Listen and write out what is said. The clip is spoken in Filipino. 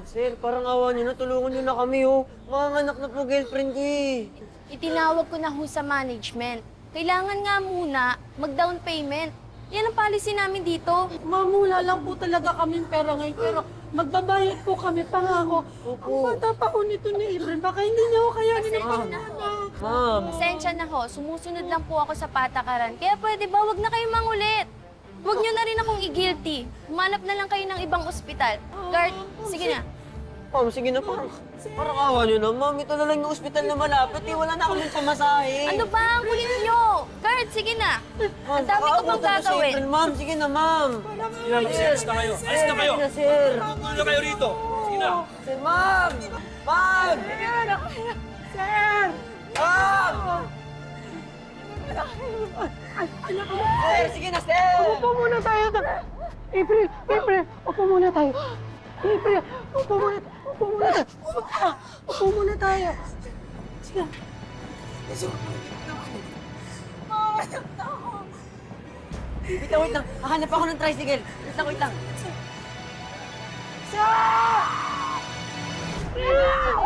Sir, parang awa niyo na. Tulungan niyo na kami, oh. Manganganak na po girlfriend ko, eh. Itinawag ko na ho sa management. Kailangan nga muna mag-down payment. Yan ang policy namin dito. Ma'am, wala lang po talaga kaming pera ngayon, pero magbabayad po kami, pangako. Ang bata pa ko nito ni April, baka hindi niya ako kayanin ang panganak. Ma'am. Pasensya na ho, sumusunod lang po ako sa patakaran. Kaya pwede ba, wag na kayo mangulit. Huwag niyo na rin akong i-guilty. Humanap na lang kayo ng ibang ospital. Guard, sige na. Ma'am, sige na, parang awa niyo na. Ma'am, ito na lang yung ospital na malapit, eh. Wala na kaming pamasahe. Ano ba ang kulit niyo? Guard, sige na. Ang dami ko pang gagawin. Ma'am, sige na, ma'am. Alis na kayo. Alis na kayo. Sige na, sir. Ano na kayo rito? Sige na. Sir, ma'am! Ma'am! Sir! Ma'am! Sir, sige na, sir! Upo muna tayo. April, upo muna tayo. April, upo muna. Upo muna tayo. Sige. Wait lang. Hahanap ako ng tricycle. Wait lang.